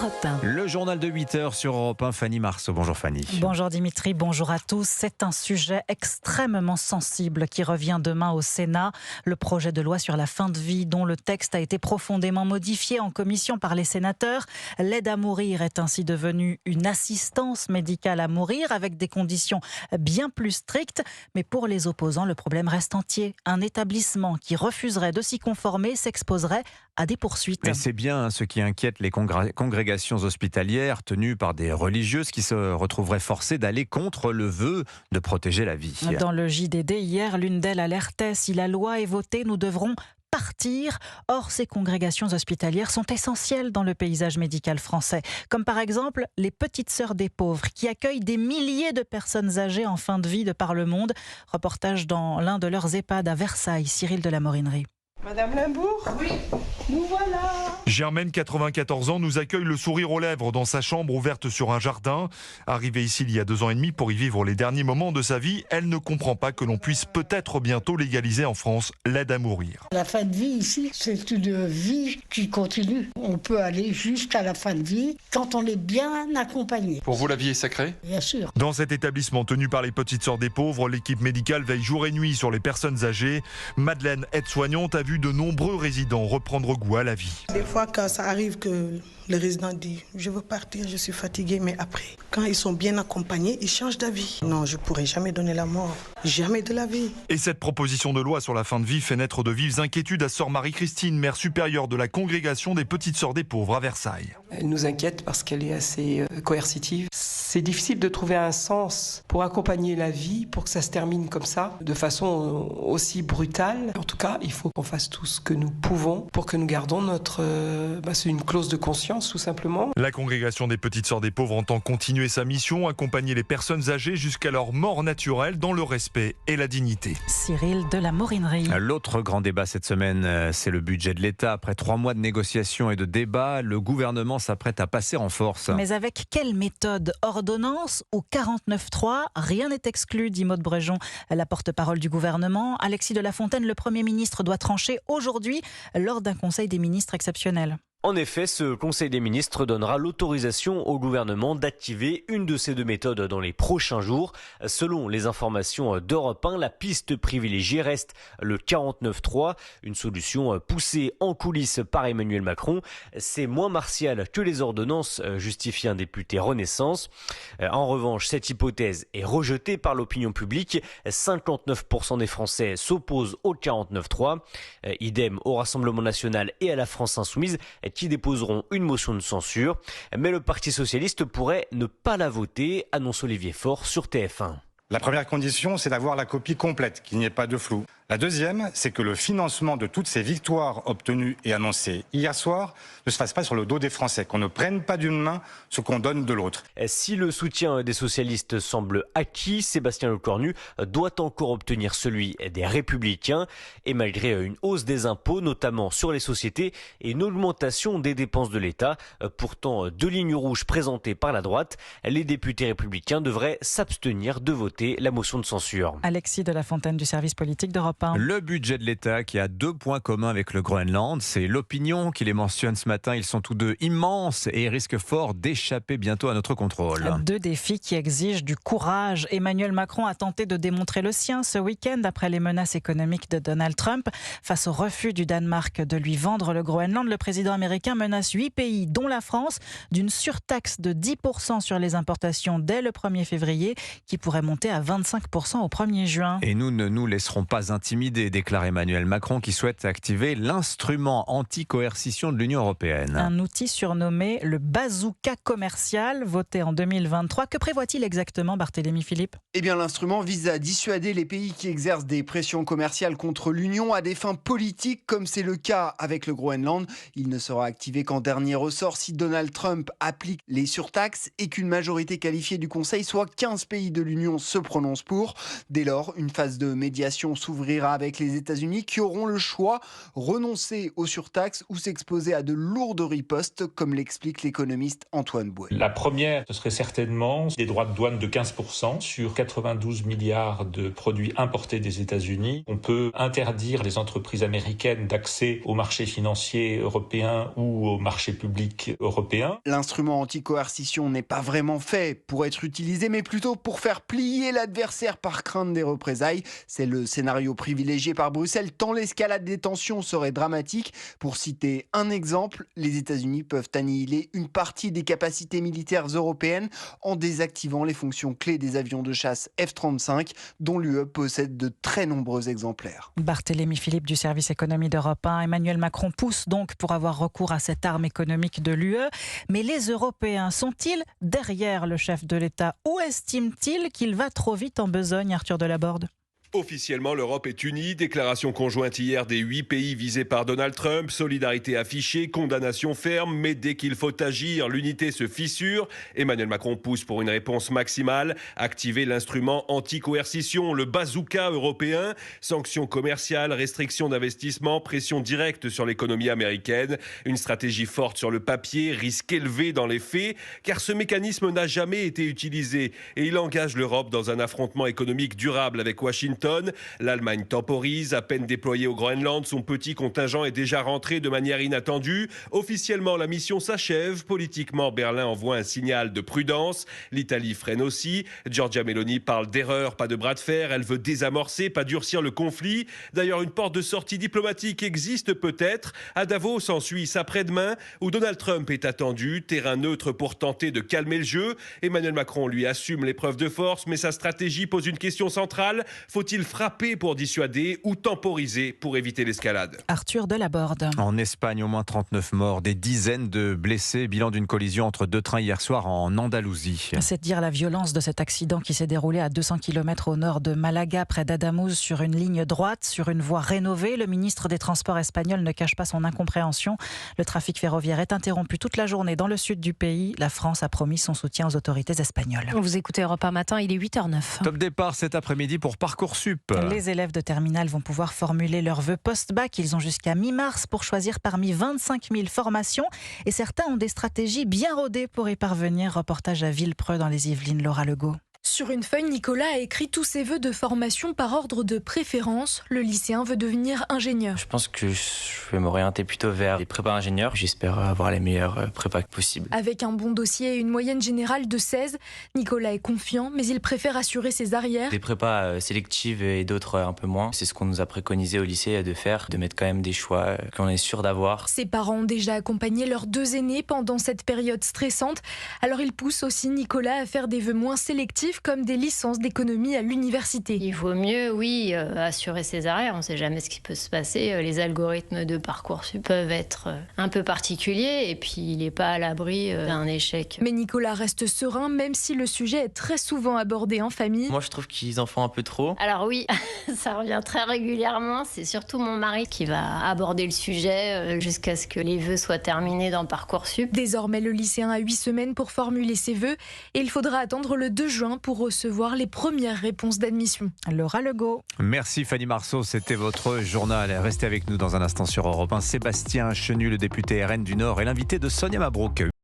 Europe 1. Le journal de 8h sur Europe 1, Fanny Marceau. Bonjour Fanny. Bonjour Dimitri, bonjour à tous. C'est un sujet extrêmement sensible qui revient demain au Sénat. Le projet de loi sur la fin de vie dont le texte a été profondément modifié en commission par les sénateurs. L'aide à mourir est ainsi devenue une assistance médicale à mourir avec des conditions bien plus strictes. Mais pour les opposants, le problème reste entier. Un établissement qui refuserait de s'y conformer s'exposerait à des poursuites. Et c'est bien ce qui inquiète les congrégations hospitalières tenues par des religieuses qui se retrouveraient forcées d'aller contre le vœu de protéger la vie. Dans le JDD hier, l'une d'elles alertait: si la loi est votée, nous devrons partir. Or, ces congrégations hospitalières sont essentielles dans le paysage médical français, comme par exemple les Petites Sœurs des Pauvres, qui accueillent des milliers de personnes âgées en fin de vie de par le monde. Reportage dans l'un de leurs EHPAD à Versailles, Cyril de la Morinerie. Madame Limbourg ? Oui. Nous voilà. Germaine, 94 ans, nous accueille le sourire aux lèvres dans sa chambre ouverte sur un jardin. Arrivée ici il y a 2 ans et demi pour y vivre les derniers moments de sa vie, elle ne comprend pas que l'on puisse peut-être bientôt légaliser en France l'aide à mourir. La fin de vie ici, c'est une vie qui continue. On peut aller jusqu'à la fin de vie quand on est bien accompagné. Pour vous, la vie est sacrée ? Bien sûr. Dans cet établissement tenu par les Petites Sœurs des Pauvres, l'équipe médicale veille jour et nuit sur les personnes âgées. Madeleine, aide-soignante, a vu de nombreux résidents reprendre goût à la vie. Des fois, quand ça arrive que le résident dit « je veux partir, je suis fatigué », mais après, quand ils sont bien accompagnés, ils changent d'avis. Non, je ne pourrai jamais donner la mort, jamais de la vie. Et cette proposition de loi sur la fin de vie fait naître de vives inquiétudes à sœur Marie-Christine, mère supérieure de la congrégation des Petites Sœurs des Pauvres à Versailles. Elle nous inquiète parce qu'elle est assez coercitive. C'est difficile de trouver un sens pour accompagner la vie, pour que ça se termine comme ça, de façon aussi brutale. En tout cas, il faut qu'on fasse tout ce que nous pouvons pour que nous gardons c'est une clause de conscience, tout simplement. La congrégation des Petites Sœurs des Pauvres entend continuer sa mission, accompagner les personnes âgées jusqu'à leur mort naturelle dans le respect et la dignité. Cyril de la Morinerie. L'autre grand débat cette semaine, c'est le budget de l'État. Après 3 mois de négociations et de débats, le gouvernement s'apprête à passer en force. Mais avec quelle méthode ? Ordonnance ou 49.3 ? Rien n'est exclu, dit Maud Brejon, la porte-parole du gouvernement. Alexis de la Fontaine, le Premier ministre, doit trancher aujourd'hui lors d'un conseil des ministres exceptionnel. En effet, ce Conseil des ministres donnera l'autorisation au gouvernement d'activer une de ces 2 méthodes dans les prochains jours. Selon les informations d'Europe 1, la piste privilégiée reste le 49.3, une solution poussée en coulisses par Emmanuel Macron. C'est moins martial que les ordonnances, justifie un député Renaissance. En revanche, cette hypothèse est rejetée par l'opinion publique. 59% des Français s'opposent au 49.3. Idem au Rassemblement national et à la France insoumise, qui déposeront une motion de censure. Mais le Parti socialiste pourrait ne pas la voter, annonce Olivier Faure sur TF1. La première condition, c'est d'avoir la copie complète, qu'il n'y ait pas de flou. La deuxième, c'est que le financement de toutes ces victoires obtenues et annoncées hier soir ne se fasse pas sur le dos des Français, qu'on ne prenne pas d'une main ce qu'on donne de l'autre. Si le soutien des socialistes semble acquis, Sébastien Lecornu doit encore obtenir celui des Républicains. Et malgré une hausse des impôts, notamment sur les sociétés, et une augmentation des dépenses de l'État, pourtant 2 lignes rouges présentées par la droite, les députés républicains devraient s'abstenir de voter la motion de censure. Alexis de la Fontaine du service politique d'Europe 1. Le budget de l'État qui a 2 points communs avec le Groenland, c'est l'opinion qui les mentionne ce matin. Ils sont tous 2 immenses et risquent fort d'échapper bientôt à notre contrôle. 2 défis qui exigent du courage. Emmanuel Macron a tenté de démontrer le sien ce week-end après les menaces économiques de Donald Trump. Face au refus du Danemark de lui vendre le Groenland, le président américain menace 8 pays, dont la France, d'une surtaxe de 10% sur les importations dès le 1er février, qui pourrait monter à 25% au 1er juin. Et nous ne nous laisserons pas intimider, déclare Emmanuel Macron, qui souhaite activer l'instrument anti-coercition de l'Union européenne. Un outil surnommé le bazooka commercial, voté en 2023. Que prévoit-il exactement, Barthélémy Philippe ? Eh bien, l'instrument vise à dissuader les pays qui exercent des pressions commerciales contre l'Union à des fins politiques, comme c'est le cas avec le Groenland. Il ne sera activé qu'en dernier ressort si Donald Trump applique les surtaxes et qu'une majorité qualifiée du Conseil, soit 15 pays de l'Union, se prononce pour. Dès lors, une phase de médiation s'ouvrirait atterrira avec les États-Unis qui auront le choix, renoncer aux surtaxes ou s'exposer à de lourdes ripostes, comme l'explique l'économiste Antoine Bouet. La première, ce serait certainement des droits de douane de 15% sur 92 milliards de produits importés des États-Unis. On peut interdire les entreprises américaines d'accès aux marchés financiers européens ou aux marchés publics européens. L'instrument anti-coercition n'est pas vraiment fait pour être utilisé, mais plutôt pour faire plier l'adversaire par crainte des représailles. C'est le scénario privilégié par Bruxelles, tant l'escalade des tensions serait dramatique. Pour citer un exemple, les États-Unis peuvent annihiler une partie des capacités militaires européennes en désactivant les fonctions clés des avions de chasse F-35, dont l'UE possède de très nombreux exemplaires. Barthélémy Philippe du service économie d'Europe 1. Emmanuel Macron pousse donc pour avoir recours à cette arme économique de l'UE. Mais les Européens sont-ils derrière le chef de l'État ou estiment-ils qu'il va trop vite en besogne, Arthur Delaborde ? Officiellement, l'Europe est unie. Déclaration conjointe hier des 8 pays visés par Donald Trump. Solidarité affichée, condamnation ferme. Mais dès qu'il faut agir, l'unité se fissure. Emmanuel Macron pousse pour une réponse maximale. Activer l'instrument anti-coercition, le bazooka européen. Sanctions commerciales, restrictions d'investissement, pression directe sur l'économie américaine. Une stratégie forte sur le papier, risque élevé dans les faits. Car ce mécanisme n'a jamais été utilisé. Et il engage l'Europe dans un affrontement économique durable avec Washington. L'Allemagne temporise, à peine déployée au Groenland, son petit contingent est déjà rentré de manière inattendue. Officiellement, la mission s'achève. Politiquement, Berlin envoie un signal de prudence. L'Italie freine aussi. Giorgia Meloni parle d'erreur, pas de bras de fer. Elle veut désamorcer, pas durcir le conflit. D'ailleurs, une porte de sortie diplomatique existe peut-être. À Davos, en Suisse, après-demain, où Donald Trump est attendu. Terrain neutre pour tenter de calmer le jeu. Emmanuel Macron, lui, assume l'épreuve de force, mais sa stratégie pose une question centrale. Faut-il frapper pour dissuader ou temporiser pour éviter l'escalade ? Arthur Delaborde. En Espagne, au moins 39 morts, des dizaines de blessés. Bilan d'une collision entre deux trains hier soir en Andalousie. C'est dire la violence de cet accident qui s'est déroulé à 200 km au nord de Malaga, près d'Adamuz, sur une ligne droite, sur une voie rénovée. Le ministre des Transports espagnol ne cache pas son incompréhension. Le trafic ferroviaire est interrompu toute la journée dans le sud du pays. La France a promis son soutien aux autorités espagnoles. Vous écoutez Europe 1 matin, il est 8h09. Top départ cet après-midi pour Parcoursup. Les élèves de terminale vont pouvoir formuler leurs vœux post-bac. Ils ont jusqu'à mi-mars pour choisir parmi 25 000 formations. Et certains ont des stratégies bien rodées pour y parvenir. Reportage à Villepreux dans les Yvelines, Laura Legault. Sur une feuille, Nicolas a écrit tous ses vœux de formation par ordre de préférence. Le lycéen veut devenir ingénieur. Je pense que je vais m'orienter plutôt vers les prépas ingénieurs. J'espère avoir les meilleures prépas possibles. Avec un bon dossier et une moyenne générale de 16, Nicolas est confiant, mais il préfère assurer ses arrières. Des prépas sélectives et d'autres un peu moins. C'est ce qu'on nous a préconisé au lycée de faire, de mettre quand même des choix qu'on est sûr d'avoir. Ses parents ont déjà accompagné leurs 2 aînés pendant cette période stressante. Alors ils poussent aussi Nicolas à faire des vœux moins sélectifs, comme des licences d'économie à l'université. Il vaut mieux, oui, assurer ses arrières. On ne sait jamais ce qui peut se passer. Les algorithmes de Parcoursup peuvent être un peu particuliers et puis il n'est pas à l'abri d'un échec. Mais Nicolas reste serein, même si le sujet est très souvent abordé en famille. Moi, je trouve qu'ils en font un peu trop. Alors oui, ça revient très régulièrement. C'est surtout mon mari qui va aborder le sujet jusqu'à ce que les vœux soient terminés dans Parcoursup. Désormais, le lycéen a 8 semaines pour formuler ses vœux et il faudra attendre le 2 juin pour recevoir les premières réponses d'admission. Laura Legault. Merci Fanny Marceau, c'était votre journal. Restez avec nous dans un instant sur Europe 1. Sébastien Chenu, le député RN du Nord, est l'invité de Sonia Mabrouk.